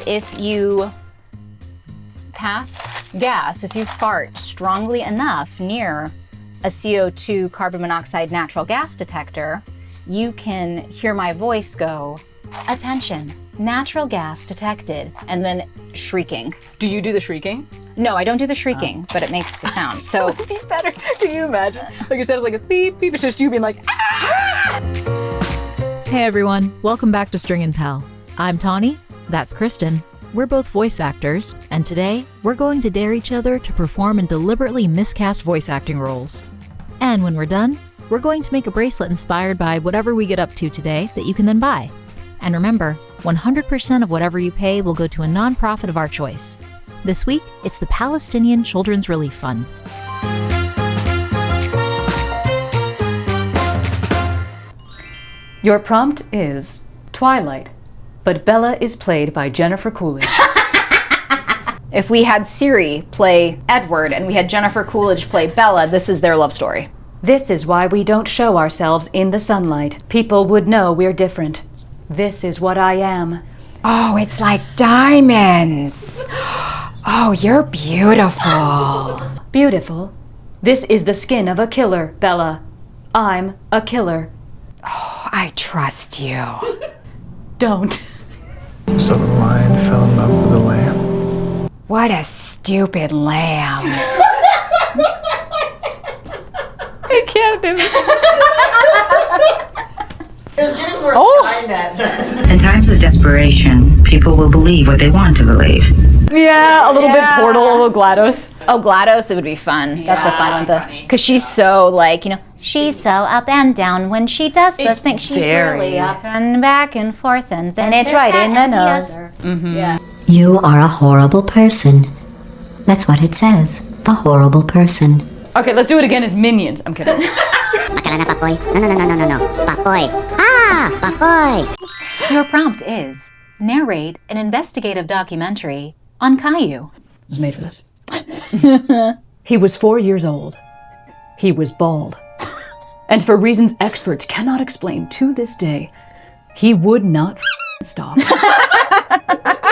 If you pass gas, if you fart strongly enough near a CO2 carbon monoxide natural gas detector, you can hear my voice go, "Attention, natural gas detected," and then shrieking. Do you do the shrieking? No, I don't do the shrieking, but it makes the sound. So It would be better. Can you imagine? Like instead of like a beep, beep, it's just you being like, ah! Hey everyone, welcome back to String and Pal. I'm Tawny, that's Kristen. We're both voice actors, and today we're going to dare each other to perform in deliberately miscast voice acting roles. And when we're done, we're going to make a bracelet inspired by whatever we get up to today that you can then buy. And remember, 100% of whatever you pay will go to a nonprofit of our choice. This week, it's the Palestinian Children's Relief Fund. Your prompt is Twilight, but Bella is played by Jennifer Coolidge. if we had Siri play Edward and we had Jennifer Coolidge play Bella, this is their love story. This is why we don't show ourselves in the sunlight. People would know we're different. This is what I am. Oh, it's like diamonds. Oh, you're beautiful. Beautiful. This is the skin of a killer, Bella. I'm a killer. Oh, I trust you. Don't. So the lion fell in love with the lamb. What a stupid lamb. I can't do it. It's getting more Skynet. In times of desperation, people will believe what they want to believe. Yeah, a little bit Portal, a little GLaDOS. Oh, GLaDOS, it would be fun. That's a fun one. Because she's so like, she's so up and down when she does the thing. She's really up and back and forth and then it's right in the nose. Mm-hmm. Yeah. You are a horrible person. That's what it says. A horrible person. Okay, let's do it again as minions. I'm kidding. Macarena, papoy. No. Papoy. Ah, papoy. Your prompt is narrate an investigative documentary on Caillou. I was made for this. He was 4 years old. He was bald. And for reasons experts cannot explain to this day, he would not stop.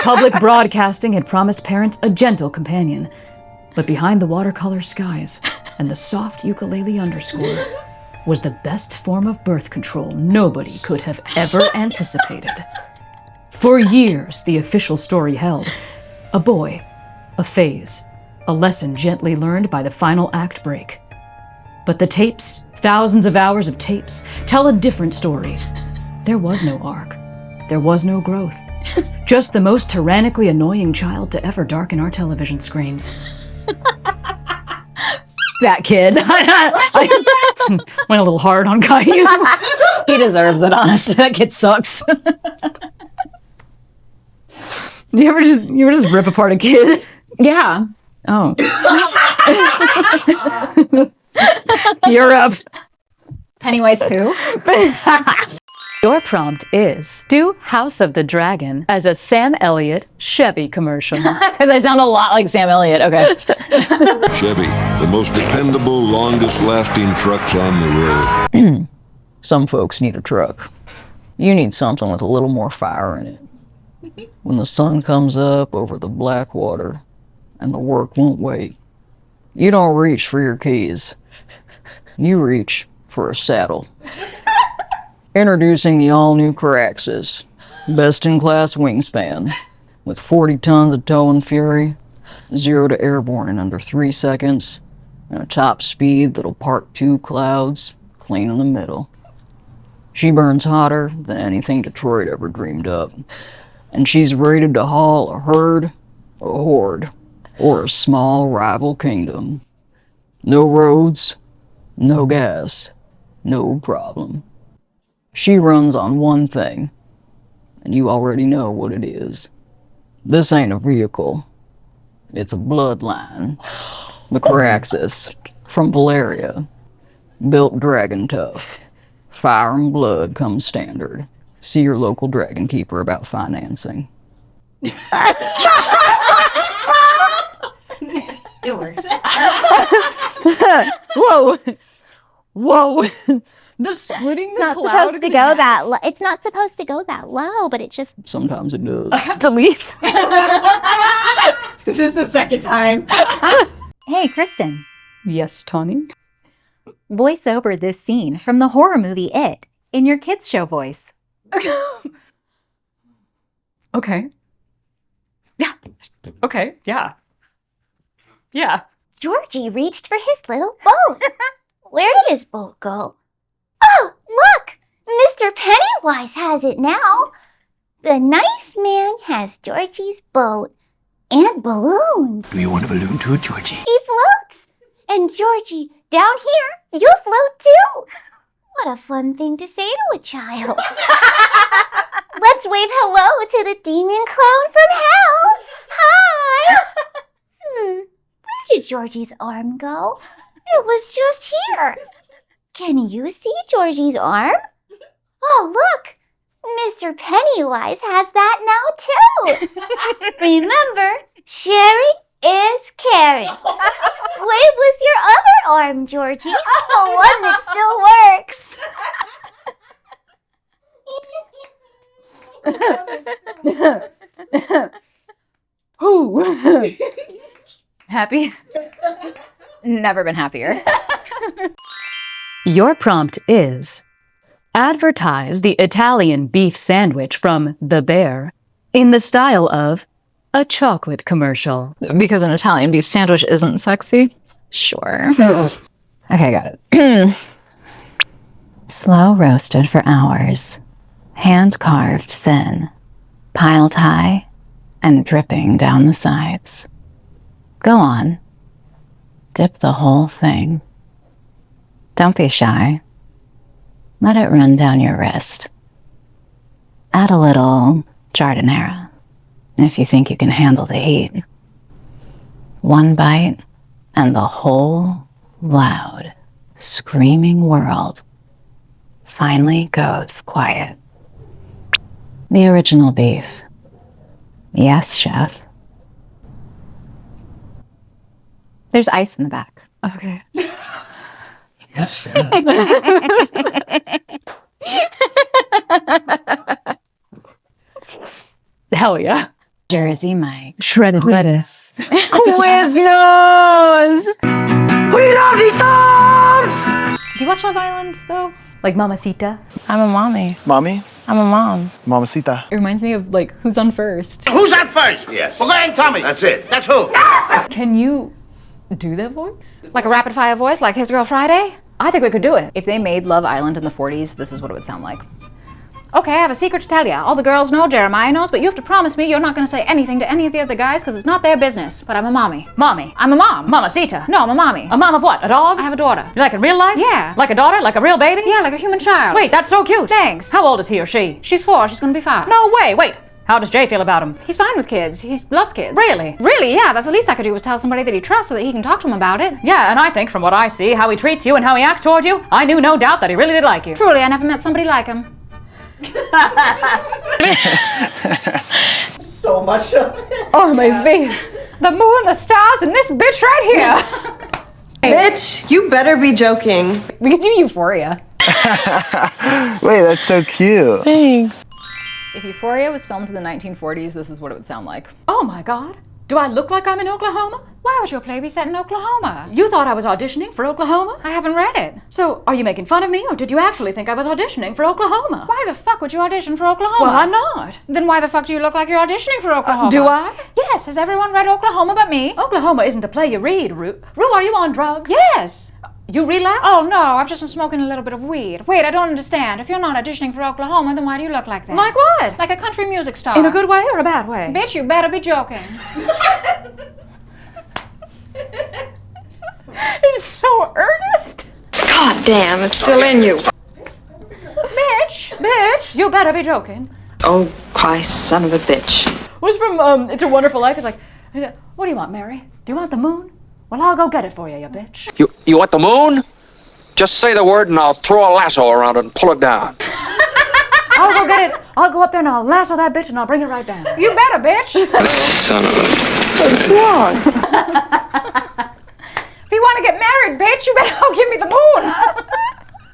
Public broadcasting had promised parents a gentle companion. But behind the watercolor skies and the soft ukulele underscore was the best form of birth control nobody could have ever anticipated. For years, the official story held. A boy, a phase, a lesson gently learned by the final act break. But the tapes, thousands of hours of tapes, tell a different story. There was no arc. There was no growth. Just the most tyrannically annoying child to ever darken our television screens. That kid. I went a little hard on Caillou. He deserves it, honestly. That kid sucks. You ever just rip apart a kid? Yeah. Oh. You're up. Pennywise who? Your prompt is do House of the Dragon as a Sam Elliott Chevy commercial. Because I sound a lot like Sam Elliott. Okay. Chevy, the most dependable, longest-lasting trucks on the road. Some folks need a truck. You need something with a little more fire in it. When the sun comes up over the black water and the work won't wait, you don't reach for your keys. You reach for a saddle. Introducing the all-new Caraxus, best-in-class wingspan, with 40 tons of tow and fury, 0 to airborne in under 3 seconds, and a top speed that'll park 2 clouds clean in the middle. She burns hotter than anything Detroit ever dreamed up, and she's rated to haul a herd, a horde, or a small rival kingdom. No roads, no gas, no problem. She runs on one thing, and you already know what it is. This ain't a vehicle. It's a bloodline. The Caraxus, from Valeria. Built dragon tough. Fire and blood comes standard. See your local dragon keeper about financing. It works. Whoa. The splitting It's not supposed to go that low. It's not supposed to go that low, but it just... Sometimes it does. I have to leave. This is the second time. Hey, Kristen. Yes, Tawny? Voice over this scene from the horror movie It in your kids' show voice. Okay. Yeah. Okay, yeah. Yeah. Georgie reached for his little boat. Where did his boat go? Oh, look! Mr. Pennywise has it now. The nice man has Georgie's boat and balloons. Do you want a balloon too, Georgie? He floats. And Georgie, down here, you'll float too. What a fun thing to say to a child. Let's wave hello to the demon clown from hell. Hi. Where did Georgie's arm go? It was just here. Can you see Georgie's arm? Oh, look. Mr. Pennywise has that now, too. Remember, sharing is caring. Wave with your other arm, Georgie. The one that still works. Who? Happy? Never been happier. Your prompt is: advertise the Italian beef sandwich from The Bear in the style of a chocolate commercial. Because an Italian beef sandwich isn't sexy? Sure. Okay, got it. Slow roasted for hours, hand carved thin, piled high, and dripping down the sides. Go on. Dip the whole thing. Don't be shy. Let it run down your wrist. Add a little giardiniera, if you think you can handle the heat. One bite, and the whole loud, screaming world finally goes quiet. The original beef. Yes, chef. There's ice in the back. Okay. Yes, chef. Hell yeah. Jersey Mike. Shredded lettuce. Quiznos! We love these songs! Do you watch Love Island, though? Like Mamacita. I'm a mommy. Mommy? I'm a mom. Mamacita. It reminds me of, like, Who's on First? Who's on first? Yes. Well, go ahead and tell me. That's it. That's who. Can you do that voice? Like a rapid-fire voice, like His Girl Friday? I think we could do it. If they made Love Island in the 40s, this is what it would sound like. Okay, I have a secret to tell you. All the girls know, Jeremiah knows, but you have to promise me you're not going to say anything to any of the other guys because it's not their business. But I'm a mommy. Mommy. I'm a mom. Mamacita. No, I'm a mommy. A mom of what? A dog? I have a daughter. Like in real life? Yeah. Like a daughter? Like a real baby? Yeah, like a human child. Wait, that's so cute. Thanks. How old is he or she? She's 4. She's going to be 5. No way. Wait. How does Jay feel about him? He's fine with kids. He loves kids. Really? Really, yeah. That's the least I could do was tell somebody that he trusts so that he can talk to him about it. Yeah, and I think from what I see, how he treats you and how he acts toward you, I knew no doubt that he really did like you. Truly, I never met somebody like him. So much of it. Oh, my face. The moon, the stars, and this bitch right here. Bitch, you better be joking. We could do Euphoria. Wait, that's so cute. Thanks. If Euphoria was filmed in the 1940s, this is what it would sound like. Oh my God. Do I look like I'm in Oklahoma? Why would your play be set in Oklahoma? You thought I was auditioning for Oklahoma? I haven't read it. So, are you making fun of me, or did you actually think I was auditioning for Oklahoma? Why the fuck would you audition for Oklahoma? Well, I'm not. Then why the fuck do you look like you're auditioning for Oklahoma? Do I? Yes. Has everyone read Oklahoma but me? Oklahoma isn't a play you read, Rue. Rue, are you on drugs? Yes. You relapsed? Oh, no. I've just been smoking a little bit of weed. Wait, I don't understand. If you're not auditioning for Oklahoma, then why do you look like that? Like what? Like a country music star. In a good way or a bad way? Bitch, you better be joking. It's so earnest. God damn, it's still in you. Bitch, you better be joking. Oh, Christ, son of a bitch. What's from It's a Wonderful Life? It's like, what do you want, Mary? Do you want the moon? Well, I'll go get it for you, you bitch. You want the moon? Just say the word and I'll throw a lasso around it and pull it down. I'll go get it. I'll go up there and I'll lasso that bitch and I'll bring it right down. You better, bitch. Son of a... What's wrong? If you want to get married, bitch, you better go give me the moon.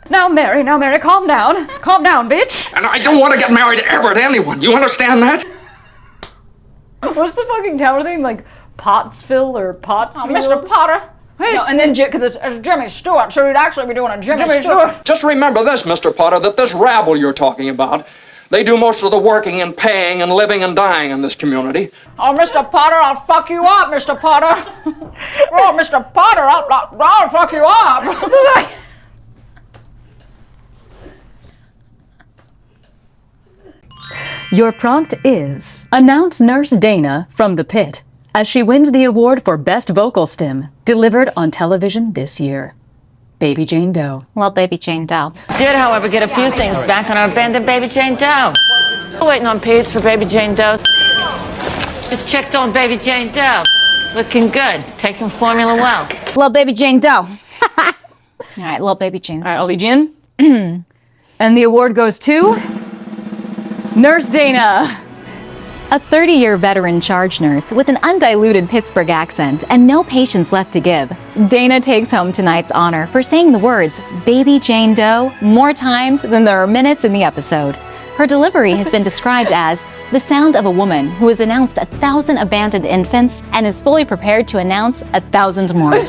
Now, Mary, calm down. Calm down, bitch. And I don't want to get married ever to anyone. You understand that? What's the fucking tower thing? Like, Pottsville or Pottsfield? Mr. Potter. No, and then because it's Jimmy Stewart, so we'd actually be doing a Jimmy Stewart. Just remember this, Mr. Potter, that this rabble you're talking about, they do most of the working and paying and living and dying in this community. Oh, Mr. Potter, I'll fuck you up, Mr. Potter. Oh, Mr. Potter, I'll fuck you up. Your prompt is, announce Nurse Dana from the pit as she wins the award for Best Vocal Stim, delivered on television this year. Baby Jane Doe. Well, Baby Jane Doe. Did, however, get a few things back on our abandoned Baby Jane Doe. Waiting on Pete's for Baby Jane Doe. Just checked on Baby Jane Doe. Looking good. Taking formula well. Little Baby Jane Doe. All right, little Baby Jane. All right, I'll lead you in. And the award goes to Nurse Dana. A 30-year veteran charge nurse with an undiluted Pittsburgh accent and no patience left to give, Dana takes home tonight's honor for saying the words Baby Jane Doe more times than there are minutes in the episode. Her delivery has been described as the sound of a woman who has announced 1,000 abandoned infants and is fully prepared to announce 1,000 more.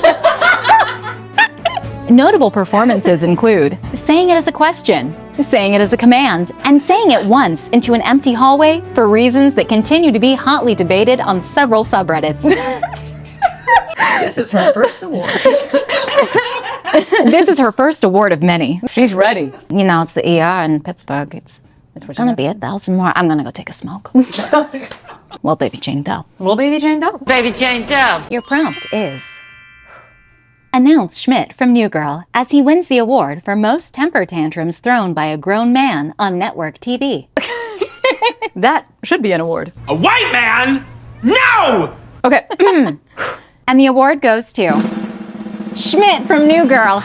Notable performances include saying it as a question, saying it as a command, and saying it once into an empty hallway for reasons that continue to be hotly debated on several subreddits. This is her first award. This is her first award of many. She's ready. You know, it's the ER in Pittsburgh. It's gonna be 1,000 more. I'm gonna go take a smoke. Well, Baby Jane Doe. Well, Baby Jane Doe. Baby Jane Doe. Your prompt is announce Schmidt from New Girl as he wins the award for most temper tantrums thrown by a grown man on network TV. That should be an award. A white man? No! Okay. And the award goes to Schmidt from New Girl.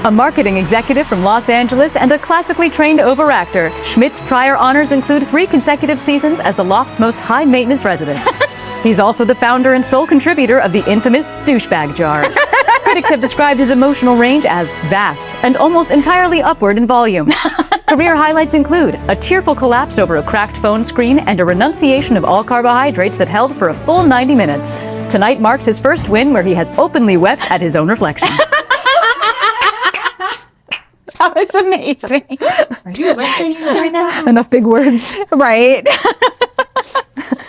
A marketing executive from Los Angeles and a classically trained overactor, Schmidt's prior honors include 3 consecutive seasons as the loft's most high-maintenance resident. He's also the founder and sole contributor of the infamous douchebag jar. Critics have described his emotional range as vast and almost entirely upward in volume. Career highlights include a tearful collapse over a cracked phone screen and a renunciation of all carbohydrates that held for a full 90 minutes. Tonight marks his first win where he has openly wept at his own reflection. That was amazing. Are you laughing? Enough big words. Right.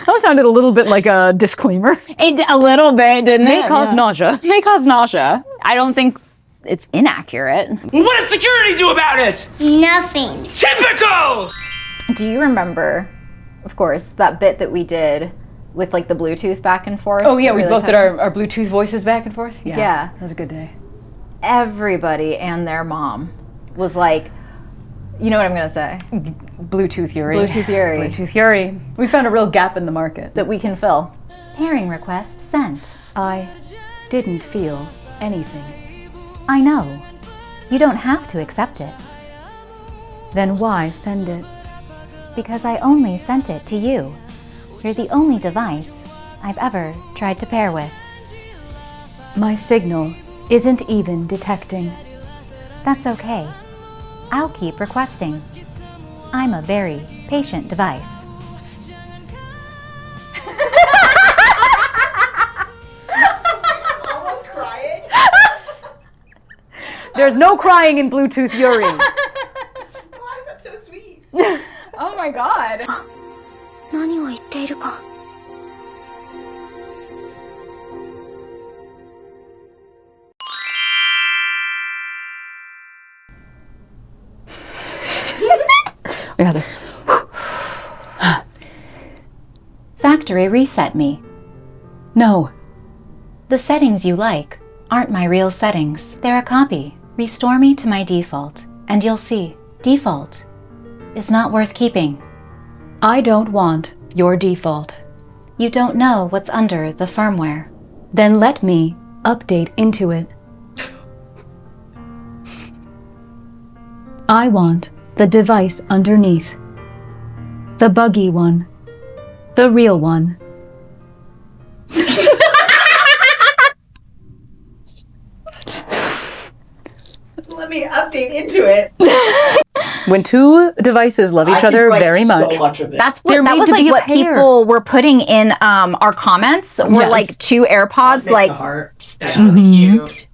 That sounded a little bit like a disclaimer. A little bit, didn't it? May cause nausea. May cause nausea. I don't think it's inaccurate. What did security do about it? Nothing. Typical! Do you remember, of course, that bit that we did with like the Bluetooth back and forth? Oh yeah, we both did our Bluetooth voices back and forth? Yeah. That was a good day. Everybody and their mom was like, you know what I'm gonna say? Bluetooth Yuri. Bluetooth Yuri. Bluetooth Yuri. We found a real gap in the market. That we can fill. Pairing request sent. I didn't feel anything. I know. You don't have to accept it. Then why send it? Because I only sent it to you. You're the only device I've ever tried to pair with. My signal isn't even detecting. That's okay. I'll keep requesting. I'm a very patient device. Almost crying. There's no crying in Bluetooth Yuri. Why is that so sweet? Oh my god. 何を言っているか。We got this. Factory reset me. No. The settings you like aren't my real settings. They're a copy. Restore me to my default, and you'll see, default is not worth keeping. I don't want your default. You don't know what's under the firmware. Then let me update into it. I want the device underneath. The buggy one. The real one. Let me update into it. When two devices love each other very much. So much of it. That was like what people were putting in our comments were like two AirPods, like the heart. That's really cute.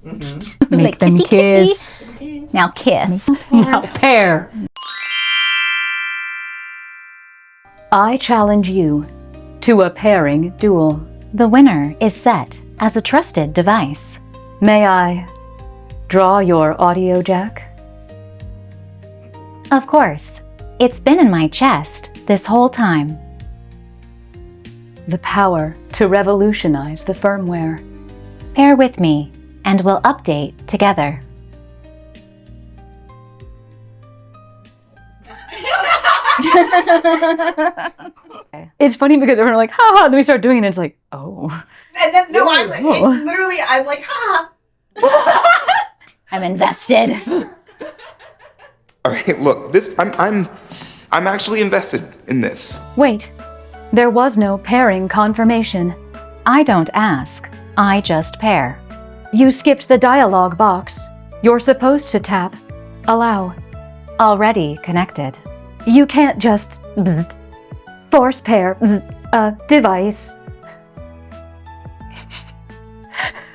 Make like, them kissy, kiss. now kiss. Now pair. I challenge you to a pairing duel. The winner is set as a trusted device. May I draw your audio jack? Of course. It's been in my chest this whole time. The power to revolutionize the firmware. Pair with me, and we'll update together. It's funny because everyone are like, haha, then we start doing it and it's like, oh. And then, no, I'm like, ha. I'm invested. All right, look, I'm actually invested in this. Wait, there was no pairing confirmation. I don't ask, I just pair. You skipped the dialogue box. You're supposed to tap allow. Already connected. You can't just force pair a device.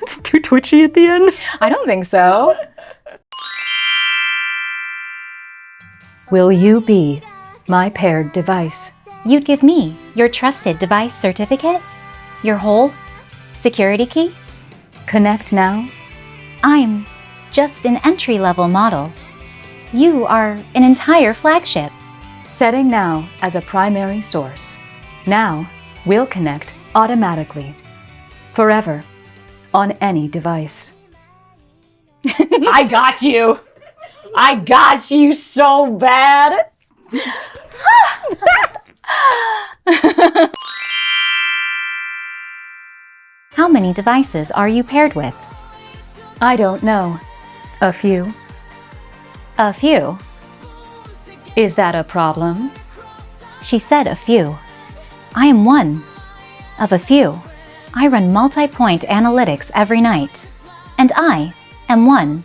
It's too twitchy at the end. I don't think so. Will you be my paired device? You'd give me your trusted device certificate? Your whole security key? Connect now. I'm just an entry-level model. You are an entire flagship. Setting now as a primary source. Now we'll connect automatically. Forever. On any device. I got you! I got you so bad! How many devices are you paired with? I don't know. A few. A few? Is that a problem? She said a few. I am one of a few. I run multi-point analytics every night, and I am one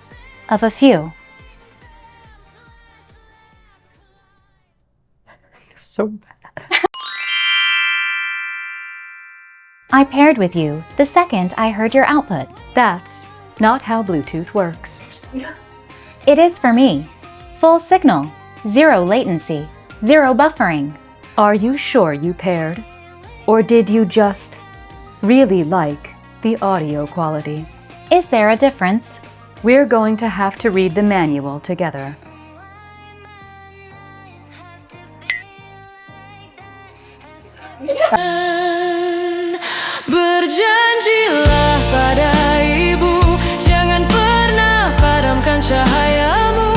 of a few. So bad. I paired with you the second I heard your output. That's not how Bluetooth works. It is for me. Full signal, zero latency, zero buffering. Are you sure you paired? Or did you just really like the audio quality? Is there a difference? We're going to have to read the manual together. Berjanjilah pada ibu, jangan pernah padamkan cahayamu.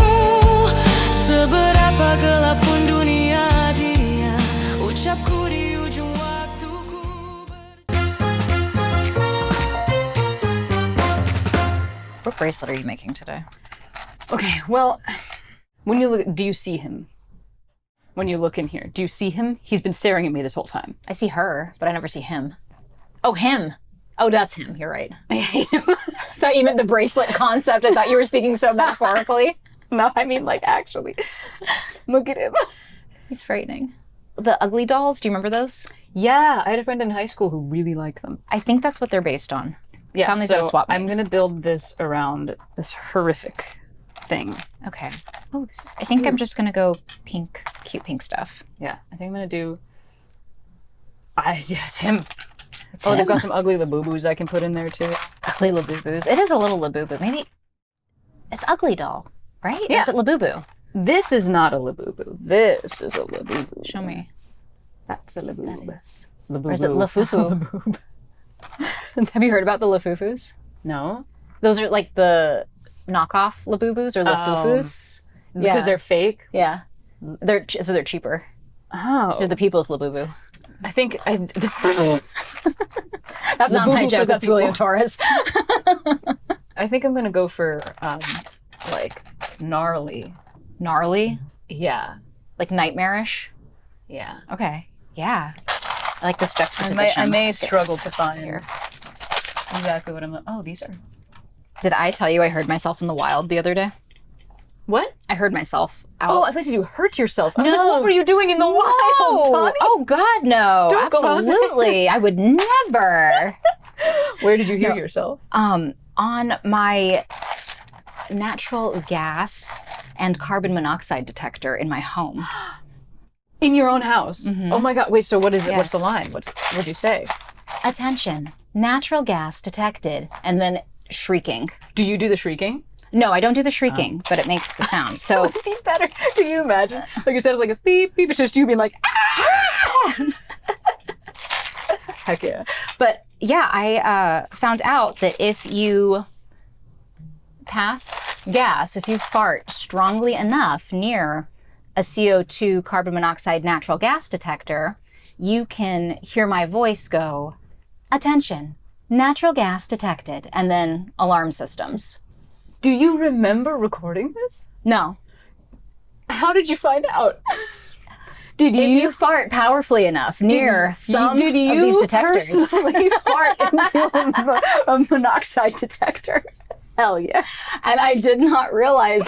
Seberapa gelap pun dunia dirinya, ucapku di ujung waktuku. What bracelet are you making today? Okay, well, when you look, do you see him? When you look in here, do you see him? He's been staring at me this whole time. I see her, but I never see him. Oh, him. Oh, that's him. You're right. I hate him. I thought you meant the bracelet concept. I thought you were speaking so metaphorically. No, I mean like actually. Look at him. He's frightening. The ugly dolls, do you remember those? Yeah, I had a friend in high school who really liked them. I think that's what they're based on. Yeah, Found these so at a swap meet. I'm gonna build this around this horrific thing. Okay. Oh, this is I think I'm just gonna go pink, cute pink stuff. Yeah, I think I'm gonna do. Yes, him. That's They've him. got some ugly Labubu's I can put in there too. Ugly Labubu's. It is a little Labubu. Maybe it's ugly doll, right? Yeah. Or is it Labubu? This is not a Labubu. This is a Labubu. Show me. That's a Labubu. That is. Labubu. Or is it Lafufu? Have you heard about the Lafufus? No. Those are like the knockoff Labubus or Lafufus. Because they're fake? Yeah. They're cheaper. Oh. They're the people's Labubu. I think I... That's not my joke, that's William Torres. I think I'm gonna go for, like, gnarly. Gnarly? Yeah. Like nightmarish? Yeah. Okay. Yeah. I like this juxtaposition. I may struggle to find exactly what I'm... Oh, these are... Did I tell you I heard myself in the wild the other day? What? I heard myself out. Oh, I thought you hurt yourself. I was No. like, what were you doing in the wild, Tawny? Oh, God, no. Don't go on there. Absolutely. I would never. Where did you hear yourself? On my natural gas and carbon monoxide detector in my home. In your own house? Mm-hmm. Oh my God. Wait, so what is it? Yeah. What's the line? What'd you say? Attention, natural gas detected. And then shrieking. Do you do the shrieking? No, I don't do the shrieking, but it makes the sound. So That would be better. Can you imagine? Like instead of like a beep, beep, it's just you being like, ah! Heck yeah. But yeah, I found out that if you pass gas, if you fart strongly enough near a CO2 carbon monoxide natural gas detector, you can hear my voice go, attention, natural gas detected, and then alarm systems. Do you remember recording this? No. How did you find out? If you fart powerfully enough near some of these detectors. Personally fart into a monoxide detector? Hell yeah. And I did not realize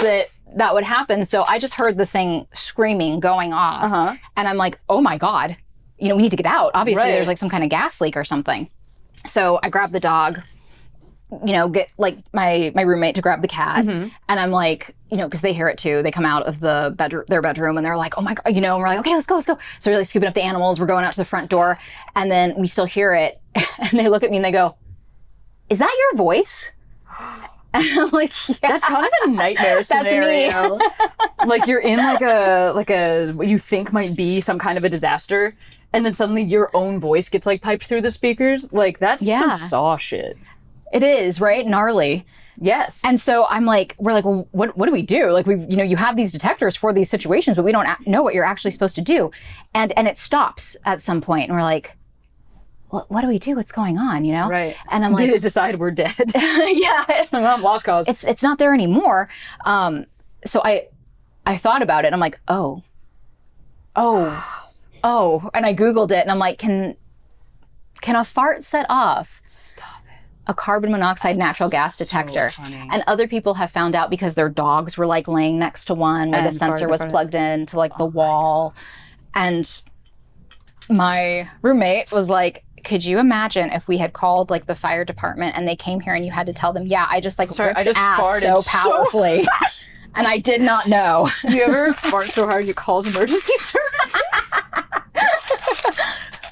that would happen. So I just heard the thing screaming, going off. And I'm like, oh my God, we need to get out. Obviously, there's like some kind of gas leak or something. So I grabbed the dog, get like my roommate to grab the cat. And I'm like, because they hear it too. They come out of their bedroom and they're like, oh my God, and we're like, okay, let's go. So we're like scooping up the animals. We're going out to the front door and then we still hear it. And they look at me and they go, is that your voice? And I'm like, yeah. That's kind of a nightmare scenario. That's me. Like you're in like a what you think might be some kind of a disaster, and then suddenly your own voice gets like piped through the speakers. Like that's some Saw shit. It is, right? Gnarly. Yes. And so we're like, well, what do we do? Like you have these detectors for these situations, but we don't know what you're actually supposed to do. And it stops at some point, and we're like, what do we do? What's going on? Right. And I'm like, did it decide we're dead? Yeah. I'm lost cause. It's not there anymore. So I thought about it and I'm like, oh. And I Googled it and I'm like, can a fart set off a carbon monoxide natural gas detector? And other people have found out because their dogs were like laying next to one where the sensor was plugged into like the wall. And my roommate was like, could you imagine if we had called like the fire department and they came here and you had to tell them, yeah, I just ripped ass so powerfully. And I did not know. Do you ever fart so hard you calls emergency services?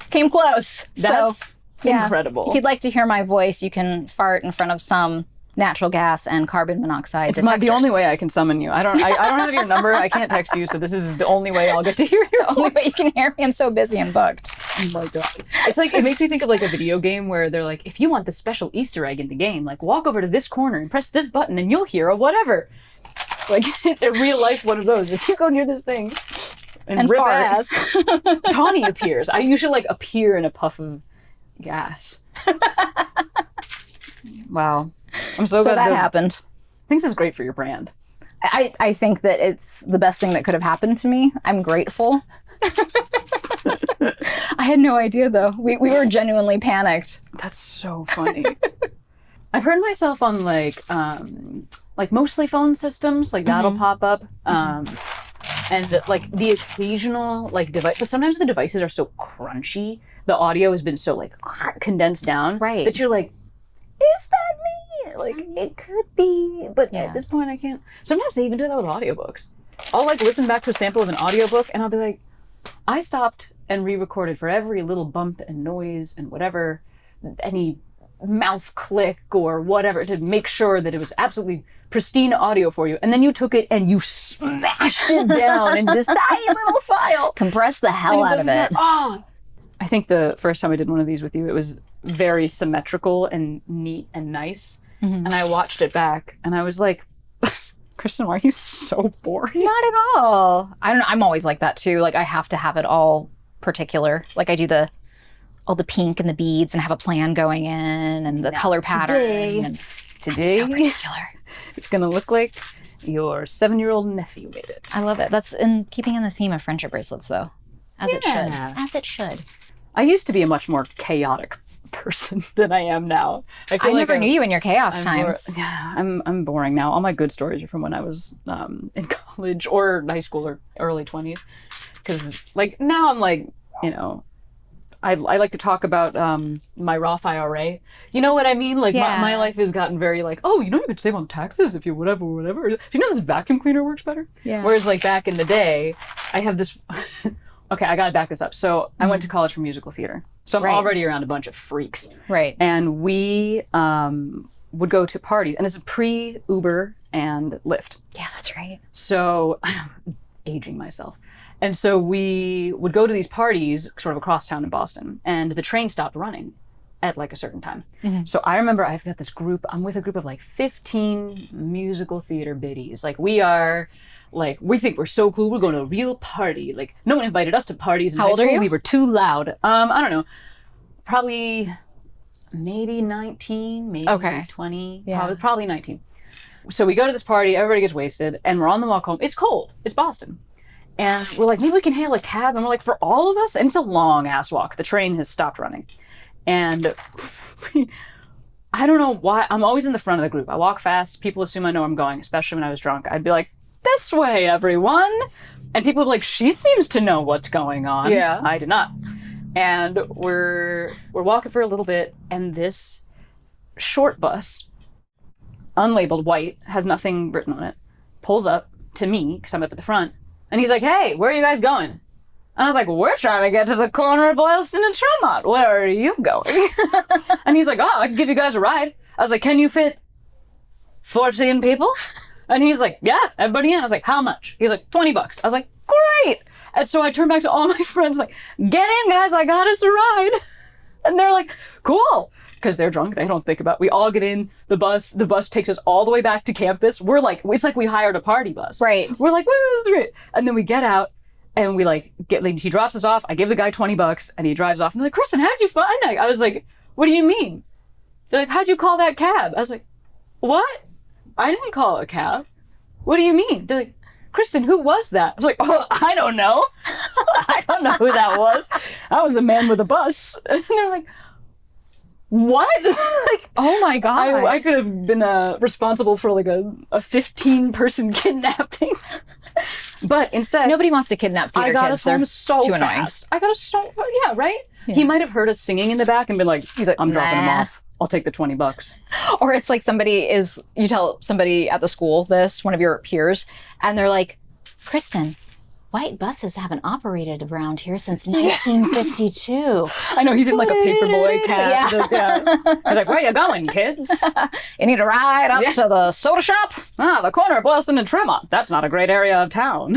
Came close. That's incredible. If you'd like to hear my voice, you can fart in front of some natural gas and carbon monoxide detectors. It's the only way I can summon you. I don't have your number. I can't text you, so this is the only way I'll get to hear you. It's the only way you can hear me. I'm so busy and booked. Oh my God. It's like, it makes me think of like a video game where they're like, if you want the special Easter egg in the game, like walk over to this corner and press this button and you'll hear a whatever. Like it's a real life one of those. If you go near this thing and rip fart. ass, Tawny appears. You should like appear in a puff of gas. Wow. I'm so glad that happened. I think this is great for your brand. I think that it's the best thing that could have happened to me. I'm grateful. I had no idea though. We were genuinely panicked. That's so funny. I've heard myself on like mostly phone systems, like that'll pop up. And like the occasional like device, but sometimes the devices are so crunchy. The audio has been so like condensed down that you're like, is that me? Like it could be, but at this point I can't. Sometimes they even do that with audiobooks. I'll like listen back to a sample of an audiobook and I'll be like, I stopped and re-recorded for every little bump and noise and whatever, any mouth click or whatever to make sure that it was absolutely pristine audio for you. And then you took it and you smashed it down in this tiny little file. Compress the hell out of it. I think the first time I did one of these with you, it was very symmetrical and neat and nice. And I watched it back and I was like, Kristen, why are you so boring? Not at all. I don't know. I'm always like that too. Like I have to have it all particular. Like I do all the pink and the beads and have a plan going in and the color pattern. Today, so particular. It's going to look like your 7-year-old nephew made it. I love it. That's in keeping in the theme of friendship bracelets though. As it should. As it should. I used to be a much more chaotic person than I am now. I never knew you in your chaos times. I'm boring now. All my good stories are from when I was in college or high school or early 20s. Because like now I'm like, you know, I like to talk about my Roth IRA. You know what I mean? Like my life has gotten very like, oh, you know, you could save on taxes if you whatever. You know, this vacuum cleaner works better. Yeah. Whereas like back in the day, I have this. Okay, I gotta back this up. So I went to college for musical theater. So I'm already around a bunch of freaks. Right. And we would go to parties, and this is pre-Uber and Lyft. Yeah, that's right. So I'm aging myself. And so we would go to these parties sort of across town in Boston, and the train stopped running at like a certain time. So I remember I've got this group, I'm with a group of like 15 musical theater biddies. Like we think we're so cool, we're going to a real party. Like no one invited us to parties in high school. We were too loud. I don't know, probably maybe 19, maybe 20, probably 19. So we go to this party, everybody gets wasted, and we're on the walk home. It's cold, it's Boston. And we're like, maybe we can hail a cab. And we're like, for all of us? And it's a long ass walk. The train has stopped running. And I don't know why. I'm always in the front of the group. I walk fast. People assume I know where I'm going, especially when I was drunk. I'd be like, this way, everyone. And people would be like, she seems to know what's going on. Yeah. I did not. And we're walking for a little bit. And this short bus, unlabeled white, has nothing written on it, pulls up to me, because I'm up at the front. And he's like, hey, where are you guys going? And I was like, we're trying to get to the corner of Palestinian and Tremont. Where are you going? And he's like, oh, I can give you guys a ride. I was like, can you fit 14 people? And he's like, yeah, everybody in. I was like, how much? He's like, $20. I was like, great. And so I turned back to all my friends, like, get in, guys, I got us a ride. And they're like, cool. Because they're drunk, they don't think about it. We all get in the bus takes us all the way back to campus. We're like, it's like we hired a party bus. Right. We're like, woo, this is great. And then we get out and we like he drops us off. I give the guy $20 and he drives off. And they're like, Kristen, how'd you find that? I was like, what do you mean? They're like, how'd you call that cab? I was like, what? I didn't call it a cab. What do you mean? They're like, Kristen, who was that? I was like, oh, I don't know. I don't know who that was. I was a man with a bus. And they're like, what? Like, oh my God. I could have been responsible for like a 15-person kidnapping. But instead, nobody wants to kidnap theater kids. I got us home so too fast. Yeah, right? Yeah. He might have heard us singing in the back and been like, I'm dropping him off. I'll take the $20. Or it's like you tell somebody at the school this, one of your peers, and they're like, Kristen, white buses haven't operated around here since 1952. I know, he's in like a paperboy cast. Yeah. He's like, where you going, kids? You need a ride up to the soda shop? The corner of Boylston and Tremont. That's not a great area of town.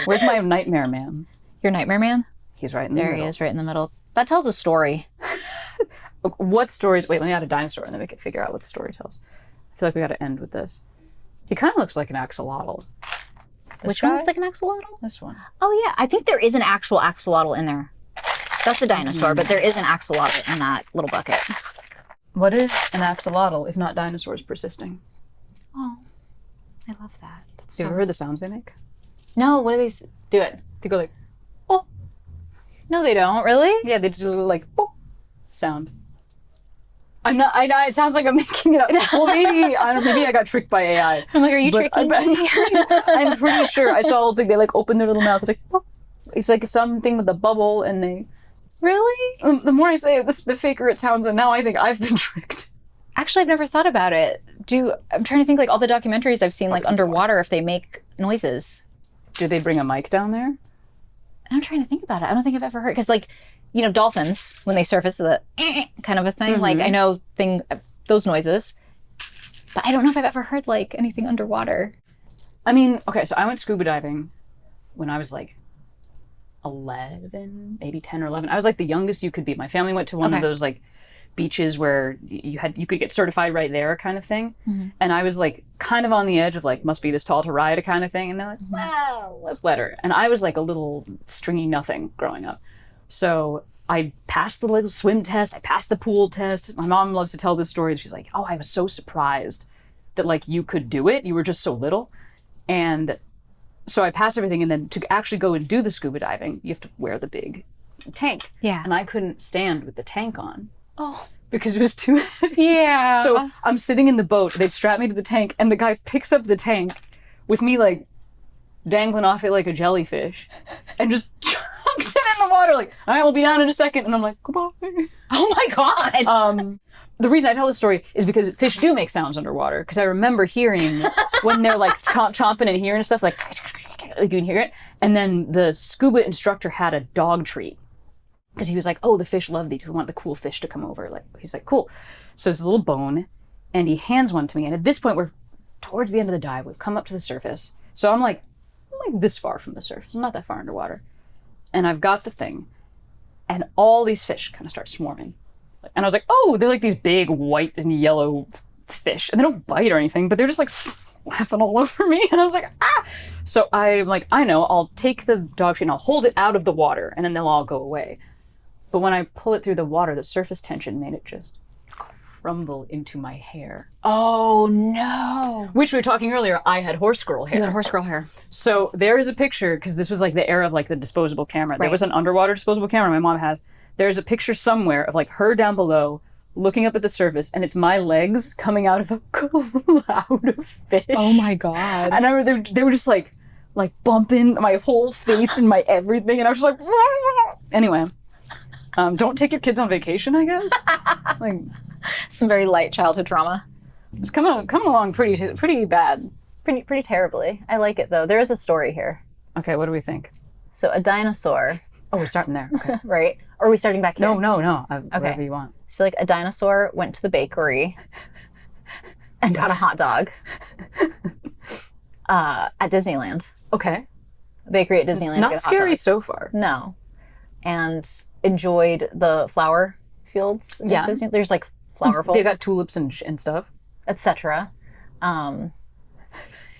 Where's my nightmare man? Your nightmare man? He's right in the middle. There he is, right in the middle. That tells a story. What stories? Wait, let me add a dinosaur and then we can figure out what the story tells. I feel like we got to end with this. He kind of looks like an axolotl. Which one looks like an axolotl? This one. Oh yeah, I think there is an actual axolotl in there. That's a dinosaur, but there is an axolotl in that little bucket. What is an axolotl if not dinosaurs persisting? Oh, I love that. Have you ever heard the sounds they make? No, what do they do it? They go like, oh. No, they don't, really? Yeah, they do a little like, oh sound. I know, it sounds like I'm making it up. Well, maybe I got tricked by AI. I'm like, are you tricking me? I'm pretty sure I saw a thing, they like open their little mouth. It's like, oh. It's like something with a bubble and they... Really? The more I say it, the faker it sounds, and now I think I've been tricked. Actually, I've never thought about it. I'm trying to think like all the documentaries I've seen like underwater if they make noises. Do they bring a mic down there? I'm trying to think about it. I don't think I've ever heard, because like, you know, dolphins, when they surface, the kind of a thing, like I know those noises, but I don't know if I've ever heard like anything underwater. I mean, okay, so I went scuba diving when I was like 11, maybe 10 or 11. I was like the youngest you could be. My family went to one of those like beaches where you could get certified right there kind of thing. And I was like kind of on the edge of like, must be this tall to ride a kind of thing. And they're like, well, let's let her. And I was like a little stringy nothing growing up. So I passed the little swim test. I passed the pool test. My mom loves to tell this story. She's like, oh, I was so surprised that like you could do it. You were just so little. And so I passed everything. And then to actually go and do the scuba diving, you have to wear the big tank. Yeah. And I couldn't stand with the tank on. Oh. Because it was too heavy. Yeah. So I'm sitting in the boat, they strap me to the tank, and the guy picks up the tank with me like dangling off it like a jellyfish and just chunks it in the water like, all right, we'll be down in a second. And I'm like, goodbye. Oh my God. The reason I tell this story is because fish do make sounds underwater. Because I remember hearing when they're like chomping and hearing stuff, like you can hear it. And then the scuba instructor had a dog treat. Because he was like, oh, the fish love these. We want the cool fish to come over. Like, he's like, cool. So it's a little bone, and he hands one to me. And at this point, we're towards the end of the dive. We've come up to the surface. So I'm like this far from the surface. I'm not that far underwater. And I've got the thing, and all these fish kind of start swarming. And I was like, oh, they're like these big white and yellow fish. And they don't bite or anything, but they're just like slapping all over me. And I was like, ah! So I'm like, I know, I'll take the dog treat and I'll hold it out of the water, and then they'll all go away. But when I pull it through the water, the surface tension made it just crumble into my hair. Oh no. Which we were talking earlier, I had horse girl hair. You had horse girl hair. So there is a picture, because this was like the era of like the disposable camera. Right. There was an underwater disposable camera my mom had. There's a picture somewhere of like her down below looking up at the surface, and it's my legs coming out of a cloud of fish. Oh my God. And I remember they were just like bumping my whole face and my everything, and I was just like, anyway. Don't take your kids on vacation, I guess. Like some very light childhood trauma. It's coming along pretty bad. Pretty terribly. I like it though. There is a story here. Okay, what do we think? So a dinosaur. Oh, we're starting there. Okay. Right? Or are we starting back here? No. Okay. Whatever you want. I feel like a dinosaur went to the bakery and got a hot dog at Disneyland. Okay. A bakery at Disneyland. Not scary so far. No. And enjoyed the flower fields. Yeah. Disney. There's like flower fields. They got tulips and stuff. Etc. And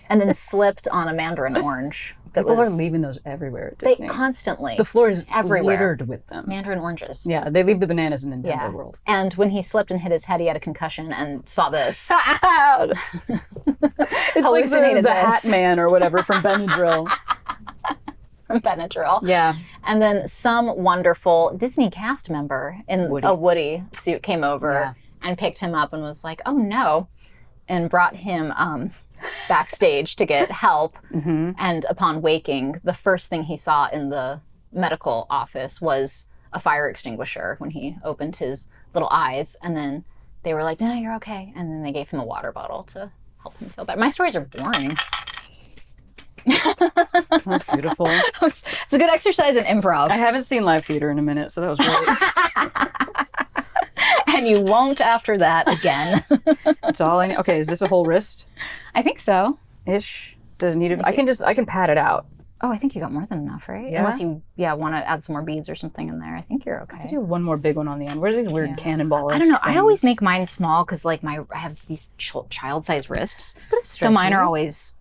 then slipped on a mandarin orange. People are leaving those everywhere at Disney. They constantly. The floor is everywhere. littered with them. Mandarin oranges. Yeah, they leave the bananas in Nintendo World. And when he slipped and hit his head, he had a concussion and saw this. It's like the Hat Man or whatever from Benadryl. Benadryl. Yeah. And then some wonderful Disney cast member in a Woody suit came over and picked him up and was like, oh no, and brought him backstage to get help. Mm-hmm. And upon waking, the first thing he saw in the medical office was a fire extinguisher when he opened his little eyes. And then they were like, no, you're okay. And then they gave him a water bottle to help him feel better. My stories are boring. That's beautiful. It's a good exercise in improv. I haven't seen live theater in a minute, so that was great. And you won't after that again. That's all I need. Okay, is this a whole wrist? I think so. Ish. Does it need it? I can pat it out. Oh, I think you got more than enough, right? Yeah? Unless you want to add some more beads or something in there. I think you're okay. I do one more big one on the end. Where's these weird cannonball? I don't know. I always make mine small because like I have these child-sized wrists. So mine are always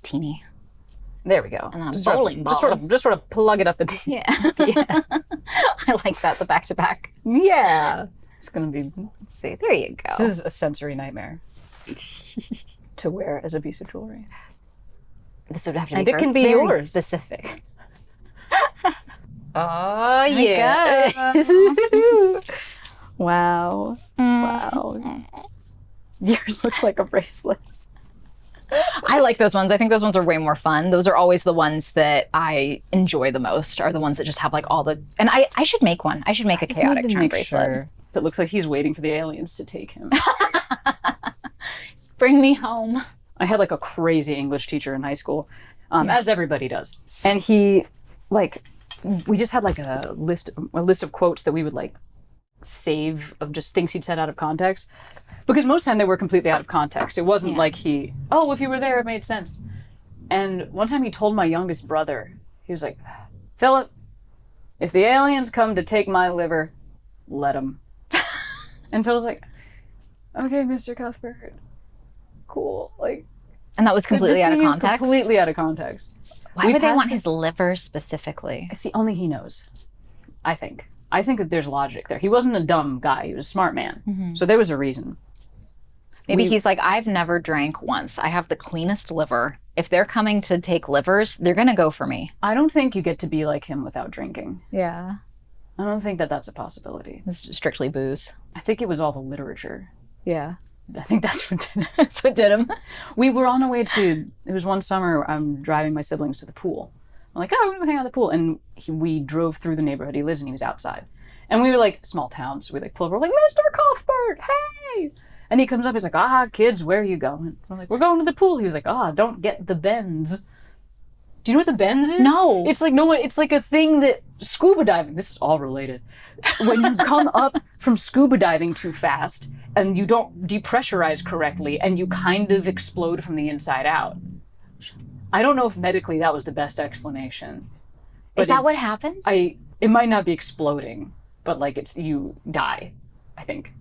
teeny. There we go. And then a bowling ball. Just sort of plug it up at the yeah. I like that, the back-to-back. Yeah. It's going to be... Let's see. There you go. This is a sensory nightmare to wear as a piece of jewelry. This would have to be and it can be very yours. Specific. Oh, yeah. Wow. Wow. Yours looks like a bracelet. I like those ones. I think those ones are way more fun. Those are always the ones that I enjoy the most, are the ones that just have like all the... And I should make one. I should make a chaotic charm bracelet. Sure. It looks like he's waiting for the aliens to take him. Bring me home. I had like a crazy English teacher in high school, as everybody does. And he, like, we just had like a list of quotes that we would like save of just things he'd said out of context. Because most of the time they were completely out of context. It wasn't like if you were there, it made sense. And one time he told my youngest brother, he was like, Philip, if the aliens come to take my liver, let them. And Phil was like, okay, Mr. Cuthbert, cool. Like, and that was completely out of context? Completely out of context. Why would they want his liver specifically? It's the only he knows, I think. I think that there's logic there. He wasn't a dumb guy. He was a smart man. Mm-hmm. So there was a reason. Maybe he's like, I've never drank once. I have the cleanest liver. If they're coming to take livers, they're going to go for me. I don't think you get to be like him without drinking. Yeah. I don't think that that's a possibility. It's strictly booze. I think it was all the literature. Yeah. I think that's That's what did him. We were on our way to, it was one summer, I'm driving my siblings to the pool. I'm like, oh, we're gonna hang out at the pool. And we drove through the neighborhood he lives in, he was outside. And we were like, small towns, so we like pulled over, we're like, Mr. Cuthbert, hey! And he comes up, he's like, kids, where are you going? We're like, we're going to the pool. He was like, don't get the bends. Do you know what the bends is? No. It's like, it's like a thing that scuba diving, this is all related. When you come up from scuba diving too fast and you don't depressurize correctly and you kind of explode from the inside out. I don't know if medically that was the best explanation. Is that what happens? It might not be exploding, but like you die, I think.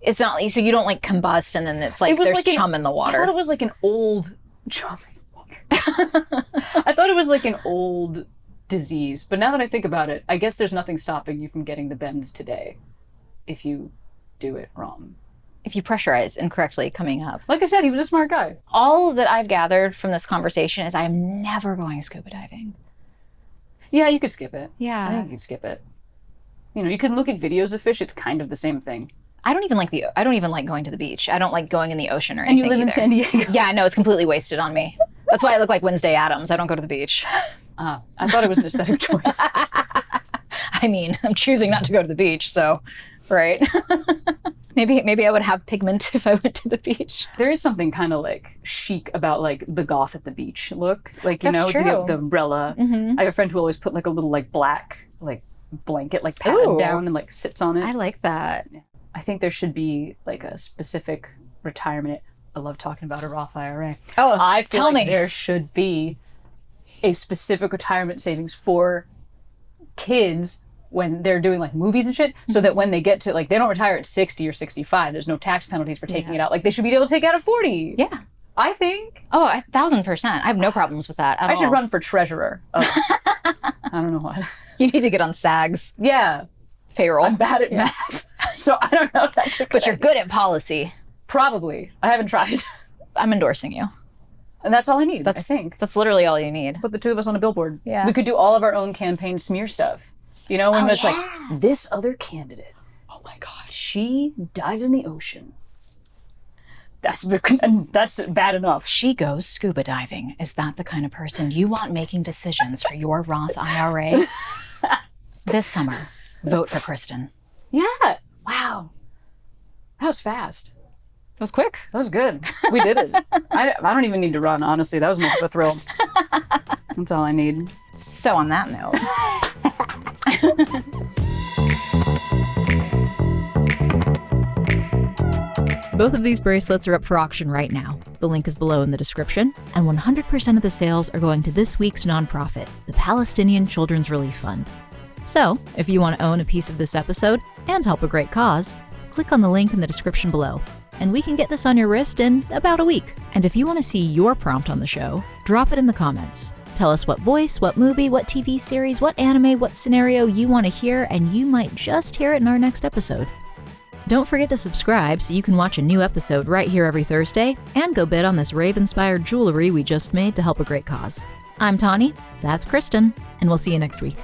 It's not like, so you don't like combust and then it's like there's chum in the water. I thought it was like an old chum in the water. I thought it was like an old disease, but now that I think about it, I guess there's nothing stopping you from getting the bends today if you do it wrong. If you pressurize incorrectly coming up. Like I said, he was a smart guy. All that I've gathered from this conversation is I'm never going scuba diving. Yeah, you could skip it. Yeah. I think you could skip it. You know, you can look at videos of fish, it's kind of the same thing. I don't even like going to the beach. I don't like going in the ocean or anything. And you live in San Diego. Yeah, no, it's completely wasted on me. That's why I look like Wednesday Addams. I don't go to the beach. I thought it was an aesthetic choice. I mean, I'm choosing not to go to the beach, so, right? Maybe I would have pigment if I went to the beach. There is something kind of like chic about like the goth at the beach look. Like, That's true. The umbrella. Mm-hmm. I have a friend who always put like a little like black like blanket like pad down and like sits on it. I like that. Yeah. I think there should be like a specific retirement. I love talking about a Roth IRA. Oh, I feel tell like me. there should be a specific retirement savings for kids when they're doing like movies and shit, so that when they get to like, they don't retire at 60 or 65, there's no tax penalties for taking it out. Like they should be able to take out at 40. Yeah. I think. Oh, 1,000%. I have no problems with that at all. I should run for treasurer. I don't know why. You need to get on SAG's Yeah. payroll. I'm bad at math, so I don't know if that's a good But you're good at policy. Probably. I haven't tried. I'm endorsing you. And that's all I need, I think. That's literally all you need. Put the two of us on a billboard. Yeah. We could do all of our own campaign smear stuff. You know, when it's yeah. like, this other candidate, oh my God, she dives in the ocean. That's bad enough. She goes scuba diving. Is that the kind of person you want making decisions for your Roth IRA? This summer, vote for Kristen. Yeah. Wow. That was fast. That was quick. That was good. We did it. I don't even need to run, honestly. That was enough of a thrill. That's all I need. So on that note. Both of these bracelets are up for auction right now. The link is below in the description, and 100% of the sales are going to this week's nonprofit, the Palestinian Children's Relief Fund. So, if you want to own a piece of this episode and help a great cause, click on the link in the description below, and we can get this on your wrist in about a week. And if you want to see your prompt on the show, drop it in the comments. Tell us what voice, what movie, what TV series, what anime, what scenario you want to hear, and you might just hear it in our next episode. Don't forget to subscribe so you can watch a new episode right here every Thursday, and go bid on this rave-inspired jewelry we just made to help a great cause. I'm Tawny, that's Kristen, and we'll see you next week.